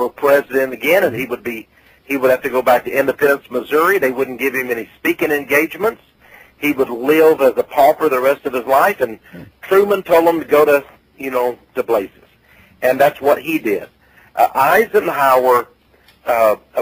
for president again, and he would have to go back to Independence, Missouri. They wouldn't give him any speaking engagements. He would live as a pauper the rest of his life, and Truman told him to go to, to blazes. And that's what he did. Eisenhower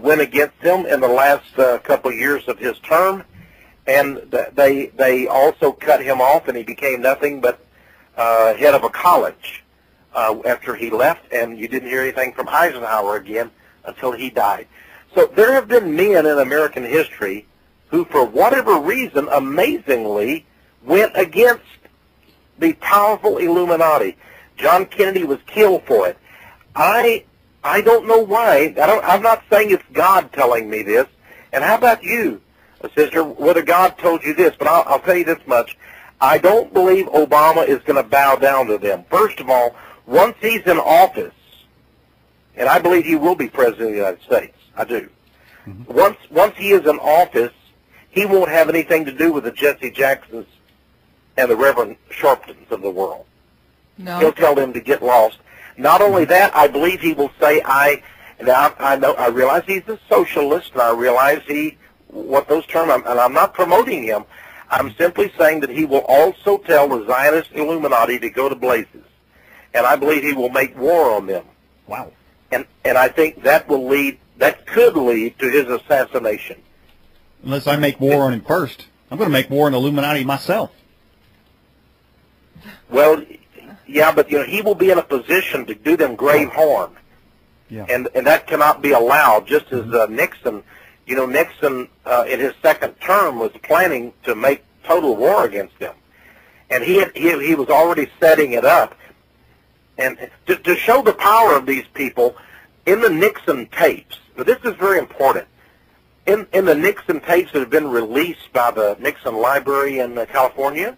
went against him in the last couple of years of his term, and they also cut him off, and he became nothing but head of a college after he left, and you didn't hear anything from Eisenhower again until he died. So there have been men in American history who, for whatever reason, amazingly, went against the powerful Illuminati. John Kennedy was killed for it. I don't know why. I'm not saying it's God telling me this. And how about you, sister, whether God told you this? But I'll tell you this much. I don't believe Obama is going to bow down to them. First of all, once he's in office, and I believe he will be president of the United States, I do. Mm-hmm. Once he is in office, he won't have anything to do with the Jesse Jacksons and the Reverend Sharptons of the world. No. He'll tell them to get lost. Not only that, I believe he will say, I realize he's a socialist, and I realize what those terms, and I'm not promoting him. I'm simply saying that he will also tell the Zionist Illuminati to go to blazes. And I believe he will make war on them. Wow. And I think that could lead to his assassination. Unless I make war on him first. I'm going to make war on the Illuminati myself. Well, yeah, but he will be in a position to do them grave harm. Yeah. And that cannot be allowed, just as Nixon, Nixon in his second term was planning to make total war against them. And he was already setting it up. And to show the power of these people, in the Nixon tapes, but this is very important, in the Nixon tapes that have been released by the Nixon Library in California,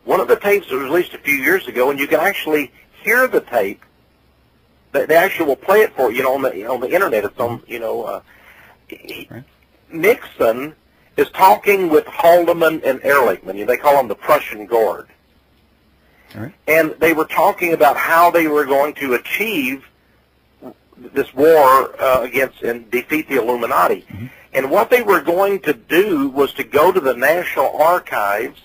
one of the tapes was released a few years ago, and you can actually hear the tape. They actually will play it for you, on the internet. It's on, right. Nixon is talking with Haldeman and Ehrlichman. They call them the Prussian Guard. Right. And they were talking about how they were going to achieve this war against and defeat the Illuminati. Mm-hmm. And what they were going to do was to go to the National Archives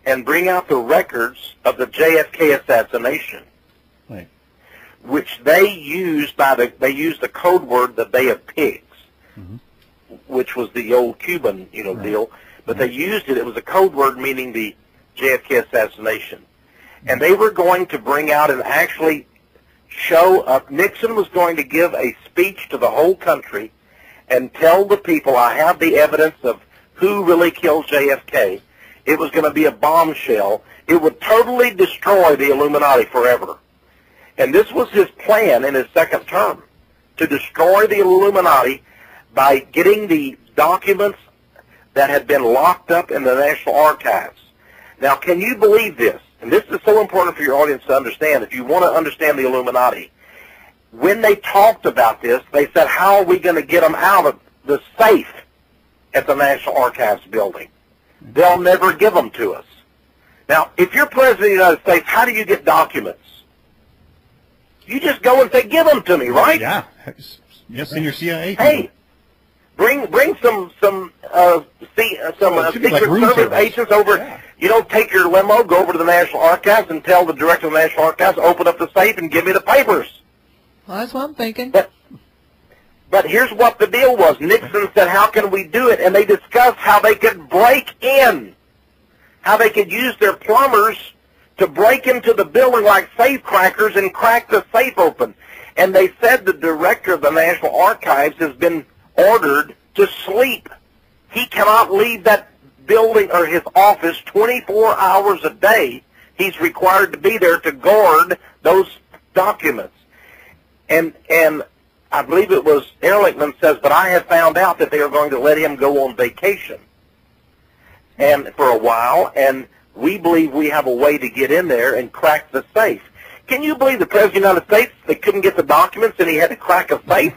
and bring out the records of the JFK assassination, right, which they used the code word the Bay of Pigs, mm-hmm, which was the old Cuban right, deal, but right, they used it. It was a code word meaning the JFK assassination. And they were going to bring out and actually show up. Nixon was going to give a speech to the whole country and tell the people, I have the evidence of who really killed JFK. It was going to be a bombshell. It would totally destroy the Illuminati forever. And this was his plan in his second term, to destroy the Illuminati by getting the documents that had been locked up in the National Archives. Now, can you believe this? And this is so important for your audience to understand. If you want to understand the Illuminati, when they talked about this, they said, how are we going to get them out of the safe at the National Archives building? They'll never give them to us. Now, if you're president of the United States, how do you get documents? You just go and say, give them to me, right? Yeah. Yes, in your CIA. Hey, bring some Secret Service agents over. Yeah. Take your limo, go over to the National Archives, and tell the director of the National Archives, open up the safe and give me the papers. Well, that's what I'm thinking. But here's what the deal was. Nixon said, how can we do it? And they discussed how they could break in, how they could use their plumbers to break into the building like safe crackers and crack the safe open. And they said the director of the National Archives has been ordered to sleep. He cannot leave that building or his office 24 hours a day. He's required to be there to guard those documents. And I believe it was Ehrlichman says, but I have found out that they are going to let him go on vacation and for a while, and we believe we have a way to get in there and crack the safe. Can you believe the President of the United States, they couldn't get the documents and he had to crack a safe?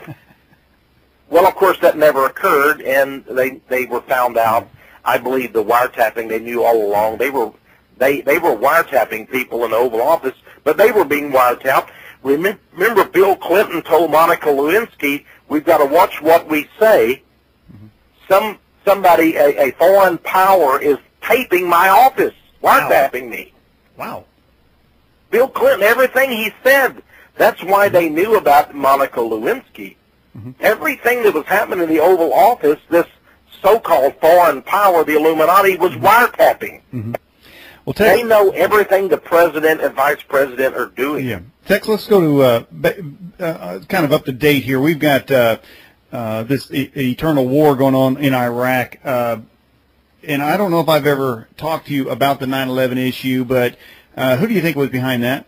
Well, of course, that never occurred, and they were found out. I believe the wiretapping they knew all along. They were wiretapping people in the Oval Office, but they were being wiretapped Remember, Bill Clinton told Monica Lewinsky, "We've got to watch what we say." Somebody, a foreign power, is taping my office, wiretapping me. Wow. Bill Clinton, everything he said. That's why they knew about Monica Lewinsky. Everything that was happening in the Oval Office, this so-called foreign power, the Illuminati, was wiretapping. Well, they know everything the president and vice president are doing. Yeah. Tex, let's go to kind of up to date here. We've got this eternal war going on in Iraq. And I don't know if I've ever talked to you about the 9/11 issue, but who do you think was behind that?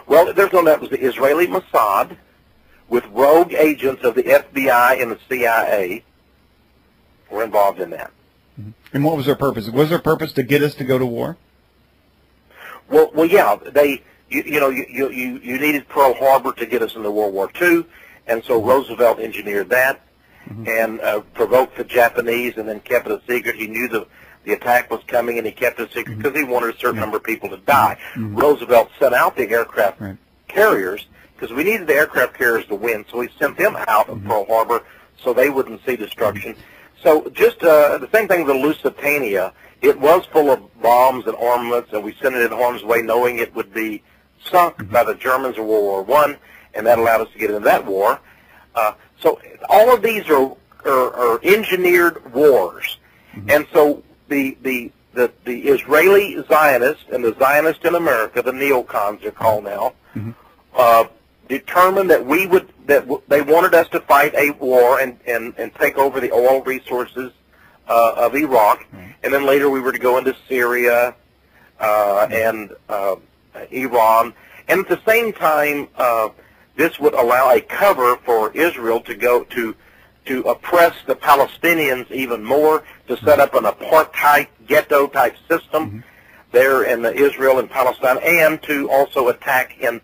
Well, there's no doubt it was the Israeli Mossad with rogue agents of the FBI and the CIA were involved in that. And what was their purpose? Was their purpose to get us to go to war? Well, yeah. You needed Pearl Harbor to get us into World War II, and so Roosevelt engineered that and provoked the Japanese, and then kept it a secret. He knew the attack was coming, and he kept it a secret because he wanted a certain number of people to die. Roosevelt sent out the aircraft carriers because we needed the aircraft carriers to win, so he sent them out of Pearl Harbor so they wouldn't see destruction. So just the same thing with the Lusitania. It was full of bombs and armaments, and we sent it in harm's way knowing it would be sunk by the Germans in World War I, and that allowed us to get into that war. So all of these are engineered wars. And so the Israeli Zionists and the Zionists in America, the neocons they're called now, determined that they wanted us to fight a war and take over the oil resources of Iraq, and then later we were to go into Syria and Iran, and at the same time this would allow a cover for Israel to go to oppress the Palestinians even more, to set up an apartheid ghetto type system there in Israel and Palestine, and to also attack and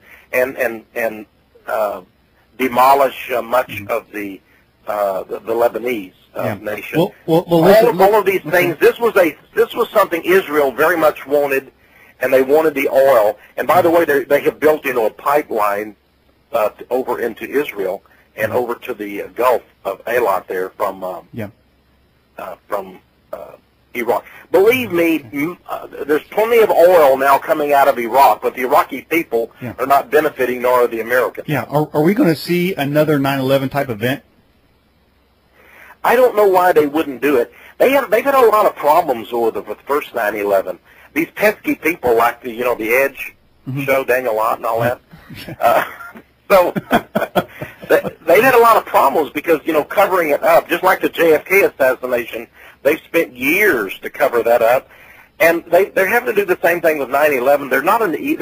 demolish much of the Lebanese nation. All of these things. This was something Israel very much wanted, and they wanted the oil. And by the way, they have built a pipeline over into Israel and over to the Gulf of Eilat there from Iraq. Believe me, there's plenty of oil now coming out of Iraq, but the Iraqi people are not benefiting, nor are the Americans. Yeah. Are we going to see another 9/11 type event? I don't know why they wouldn't do it. They've had a lot of problems with the first 9/11. These pesky people like the Edge show, Daniel Ott and all that. So they had a lot of problems because covering it up, just like the JFK assassination. They've spent years to cover that up, and they're having to do the same thing with 9/11. They're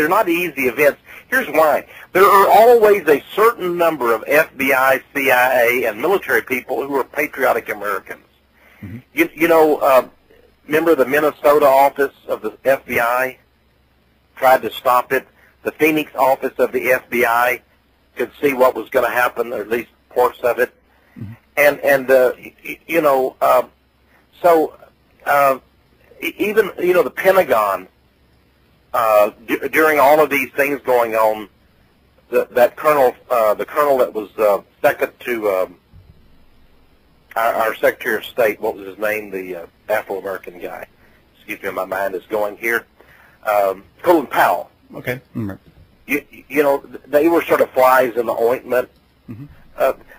not easy events. Here's why: there are always a certain number of FBI, CIA, and military people who are patriotic Americans. Remember the Minnesota office of the FBI tried to stop it. The Phoenix office of the FBI could see what was going to happen, or at least parts of it, So even the Pentagon during all of these things going on, the colonel that was second to our Secretary of State, what was his name? The Afro-American guy. Excuse me, my mind is going here. Colin Powell. Okay. They were sort of flies in the ointment.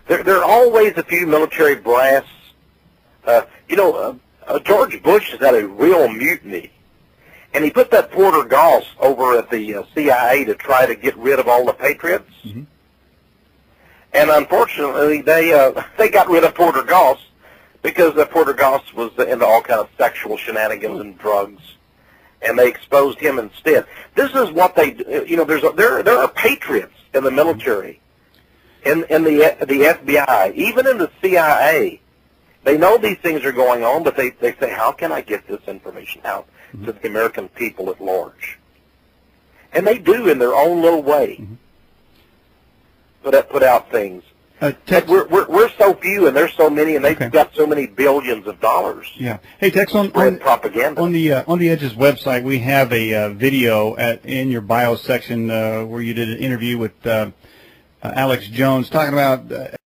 There are always a few military brass. George Bush has had a real mutiny, and he put that Porter Goss over at the CIA to try to get rid of all the patriots. And unfortunately, they got rid of Porter Goss because Porter Goss was into all kind of sexual shenanigans and drugs, and they exposed him instead. This is what they do. There are patriots in the military, in the FBI, even in the CIA. They know these things are going on, but they say, how can I get this information out to the American people at large? And they do in their own little way put out things. But we're so few, and there's so many, and they've got so many billions of dollars. Yeah. Hey, Tex, on propaganda. On the Edge's website, we have a video in your bio section where you did an interview with Alex Jones talking about